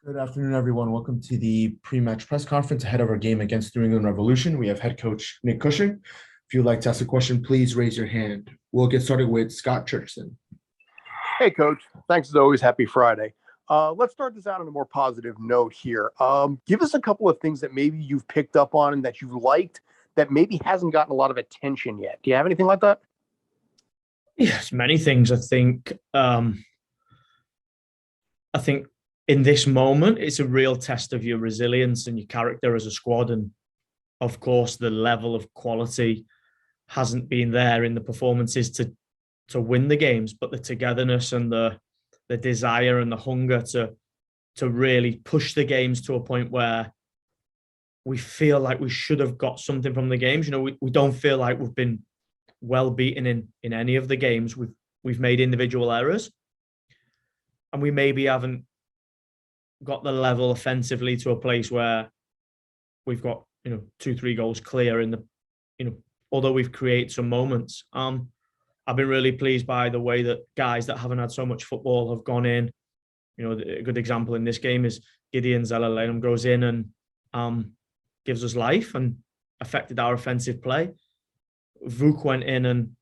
Good afternoon, everyone. Welcome to the pre-match press conference ahead of our game against New England Revolution. We have head coach Nick Cushing. If you'd like to ask a question, please raise your hand. We'll get started with Scott Churchson. Hey, Coach. Thanks as always. Happy Friday. Let's start this out on a more positive note here. Give us a couple of things that maybe you've picked up on and that you've liked that maybe hasn't gotten a lot of attention yet. Do you have anything like that? Yes, many things. I think in this moment, it's a real test of your resilience and your character as a squad. And of course, the level of quality hasn't been there in the performances to win the games, but the togetherness and the desire and the hunger to really push the games to a point where we feel like we should have got something from the games. We don't feel like we've been well beaten in any of the games. We've made individual errors, and we maybe haven't got the level offensively to a place where we've got 2-3 goals clear in the although we've created some moments. I've been really pleased by the way that guys that haven't had so much football have gone in. A good example in this game is Gideon Zelalem goes in and gives us life and affected our offensive play. Vuk went in and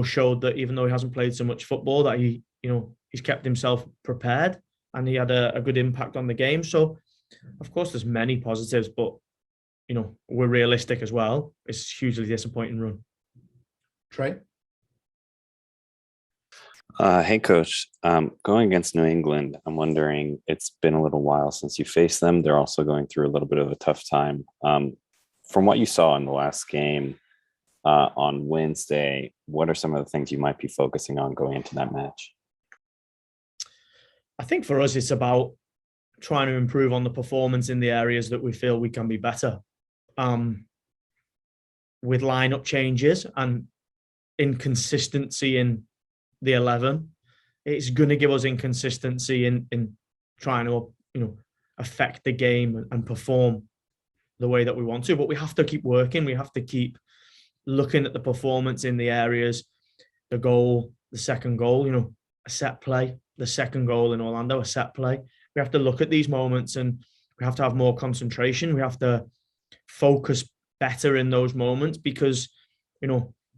showed that even though he hasn't played so much football, that he's kept himself prepared and he had a good impact on the game. So, of course, there's many positives, but we're realistic as well. It's a hugely disappointing run. Trey? Hey, Coach. Going against New England, I'm wondering, it's been a little while since you faced them. They're also going through a little bit of a tough time. From what you saw in the last game on Wednesday, what are some of the things you might be focusing on going into that match? I think for us, it's about trying to improve on the performance in the areas that we feel we can be better. With lineup changes and inconsistency in the 11, it's going to give us inconsistency in trying to affect the game and perform the way that we want to. But we have to keep working. We have to keep looking at the performance in the areas, the goal, the second goal, a set play, the second goal in Orlando, a set play. We have to look at these moments and we have to have more concentration. We have to focus better in those moments because,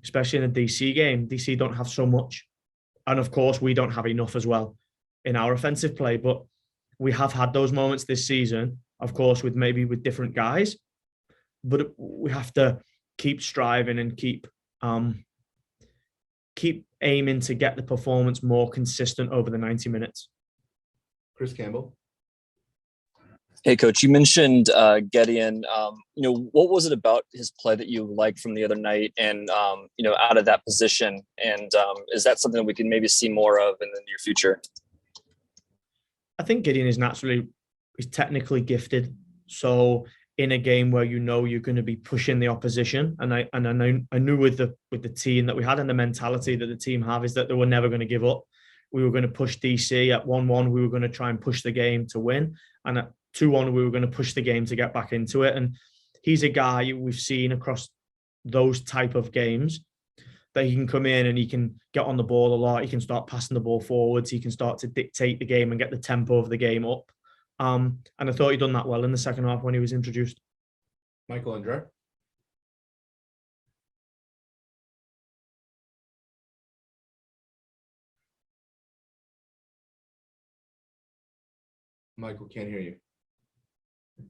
especially in the DC game, DC don't have so much. And of course, we don't have enough as well in our offensive play. But we have had those moments this season, of course, with different guys. But we have to keep striving and keep aiming to get the performance more consistent over the 90 minutes. Chris Campbell? Hey, Coach, you mentioned Gideon. What was it about his play that you liked from the other night and, out of that position? And is that something that we can maybe see more of in the near future? I think Gideon is he's technically gifted. So in a game where you're going to be pushing the opposition, and I knew with the team that we had and the mentality that the team have is that they were never going to give up. We were going to push DC at 1-1. We were going to try and push the game to win. And at 2-1, we were going to push the game to get back into it. And he's a guy we've seen across those type of games that he can come in and he can get on the ball a lot. He can start passing the ball forwards. He can start to dictate the game and get the tempo of the game up. And I thought he'd done that well in the second half when he was introduced. Michael Andre? Michael, can't hear you. All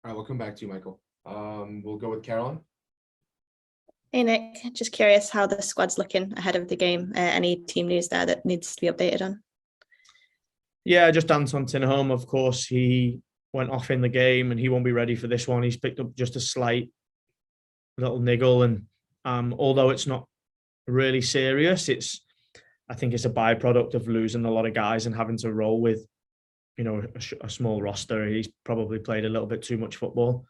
right, we'll come back to you, Michael. We'll go with Carolyn. Hey, Nick. Just curious how the squad's looking ahead of the game. Any team news there that needs to be updated on? Yeah, just Anton Tinnerholm, of course. He went off in the game and he won't be ready for this one. He's picked up just a slight little niggle. And although it's not really serious, I think it's a byproduct of losing a lot of guys and having to roll with, a small roster. He's probably played a little bit too much football.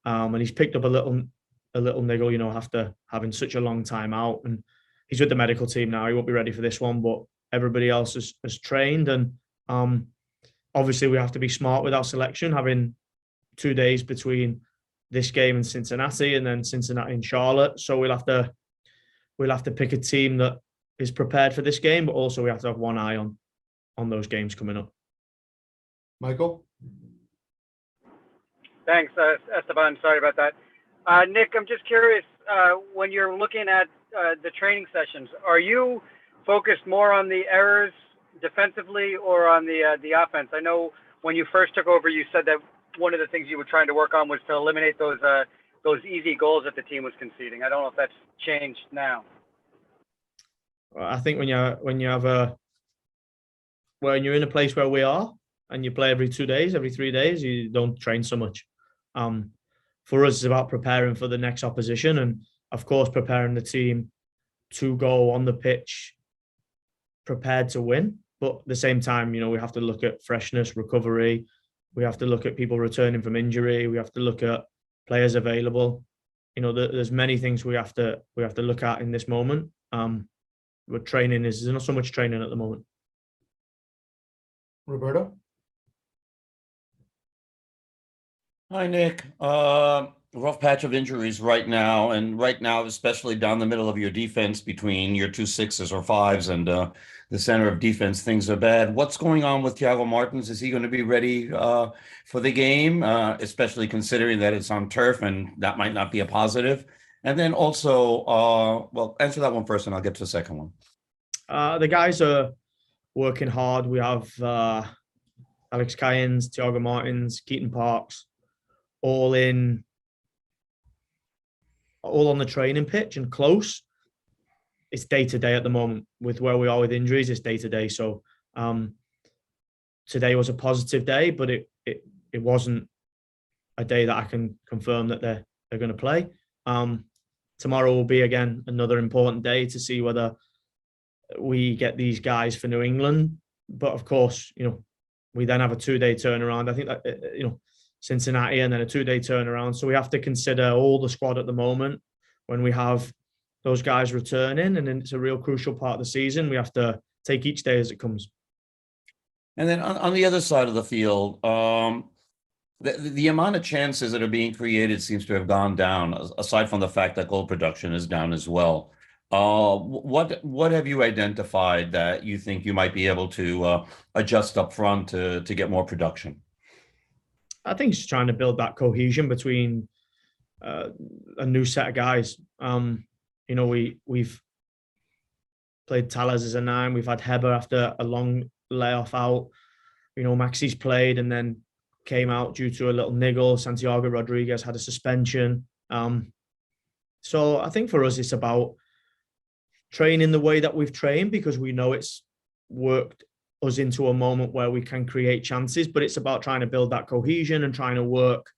And he's picked up a little niggle, after having such a long time out. And he's with the medical team now. He won't be ready for this one, but everybody else has trained. And obviously we have to be smart with our selection, having 2 days between this game and Cincinnati and then Cincinnati and Charlotte. So we'll have to pick a team that is prepared for this game, but also we have to have one eye on those games coming up. Michael? Thanks, Esteban. Sorry about that. Nick, I'm just curious, when you're looking at the training sessions, are you focused more on the errors defensively or on the offense? I know when you first took over, you said that one of the things you were trying to work on was to eliminate those easy goals that the team was conceding. I don't know if that's changed now. I think when you're in a place where we are and you play every 2 days, every 3 days, you don't train so much. For us, it's about preparing for the next opposition and, of course, preparing the team to go on the pitch prepared to win. But at the same time, we have to look at freshness, recovery. We have to look at people returning from injury. We have to look at players available. There's many things we have to look at in this moment. But there's not so much training at the moment. Roberto? Hi, Nick. Rough patch of injuries right now, especially down the middle of your defense between your 2 6s or 5s and the center of defense, things are bad. What's going on with Thiago Martins? Is he going to be ready for the game, especially considering that it's on turf and that might not be a positive? And then also, answer that one first and I'll get to the second one. The guys are working hard. We have Alex Cayens, Thiago Martins, Keaton Parks, all on the training pitch and close. It's day to day at the moment with where we are with injuries. It's day to day. So today was a positive day, but it wasn't a day that I can confirm that they're going to play. Tomorrow will be again another important day to see whether we get these guys for New England. But of course, we then have a 2-day turnaround. I think that Cincinnati and then a 2-day turnaround. So we have to consider all the squad at the moment when we have those guys returning, and then it's a real crucial part of the season. We have to take each day as it comes. And then on the other side of the field, the amount of chances that are being created seems to have gone down, aside from the fact that goal production is down as well. What have you identified that you think you might be able to adjust up front to get more production? I think it's trying to build that cohesion between a new set of guys. We've played Tallers as a 9. We've had Heber after a long layoff out. Maxi's played and then came out due to a little niggle. Santiago Rodriguez had a suspension. So I think for us, it's about training the way that we've trained because we know it's worked us into a moment where we can create chances, but it's about trying to build that cohesion and trying to work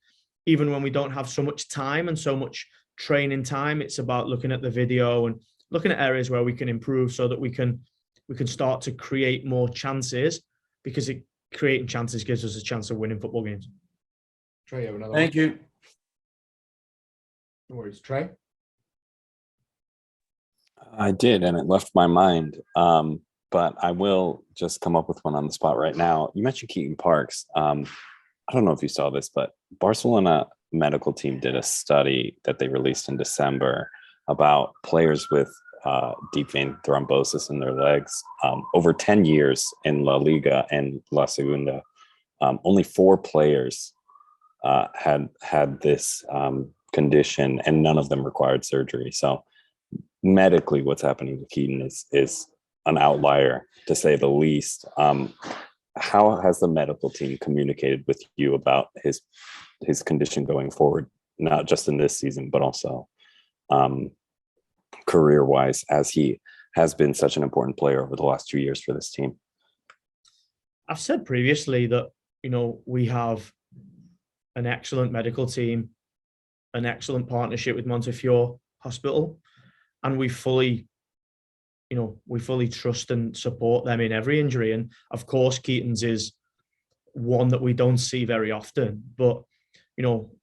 even when we don't have so much time and so much training time. It's about looking at the video and looking at areas where we can improve so that we can start to create more chances, because creating chances gives us a chance of winning football games. Trey, you have another Thank one? you. No worries. Trey? I did, and it left my mind. But I will just come up with one on the spot right now. You mentioned Keaton Parks. I don't know if you saw this, but Barcelona medical team did a study that they released in December about players with deep vein thrombosis in their legs. Over 10 years in La Liga and La Segunda, only 4 players had this condition, and none of them required surgery. So medically, what's happening to Keaton is an outlier, to say the least. How has the medical team communicated with you about his condition going forward, not just in this season, but also career-wise, as he has been such an important player over the last 2 years for this team? I've said previously that, we have an excellent medical team, an excellent partnership with Montefiore Hospital, and we fully trust and support them in every injury. And of course, Keaton's is one that we don't see very often. But,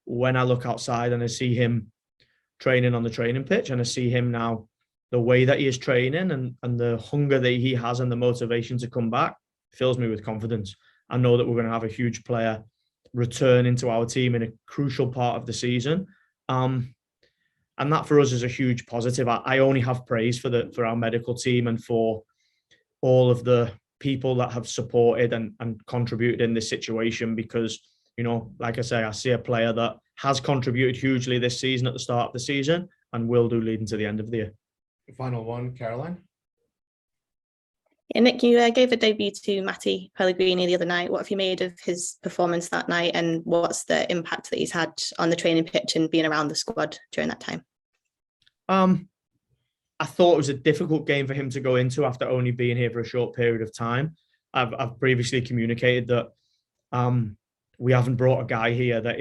when I look outside and I see him training on the training pitch, and I see him now, the way that he is training and the hunger that he has and the motivation to come back fills me with confidence. I know that we're going to have a huge player return into our team in a crucial part of the season. And that for us is a huge positive. I only have praise for our medical team and for all of the people that have supported and contributed in this situation, because, you know, like I say, I see a player that has contributed hugely this season at the start of the season and will do leading to the end of the year. Final one, Caroline. Yeah, Nick, you gave a debut to Matty Pellegrini the other night. What have you made of his performance that night, and what's the impact that he's had on the training pitch and being around the squad during that time? I thought it was a difficult game for him to go into after only being here for a short period of time. I've previously communicated that we haven't brought a guy here that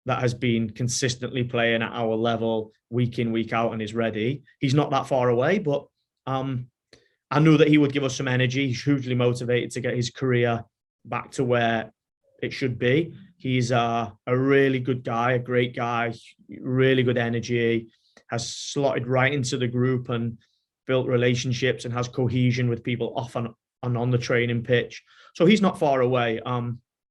has been consistently playing at our level week in, week out and is ready. He's not that far away, but I knew that he would give us some energy. He's hugely motivated to get his career back to where it should be. He's a really good guy, a great guy, really good energy, has slotted right into the group and built relationships and has cohesion with people off and on the training pitch. So he's not far away.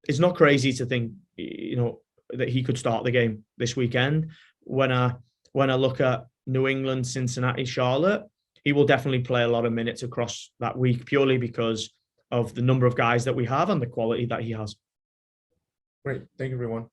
It's not crazy to think, you know, that he could start the game this weekend. When I look at New England, Cincinnati, Charlotte, he will definitely play a lot of minutes across that week purely because of the number of guys that we have and the quality that he has. Great. Thank you, everyone.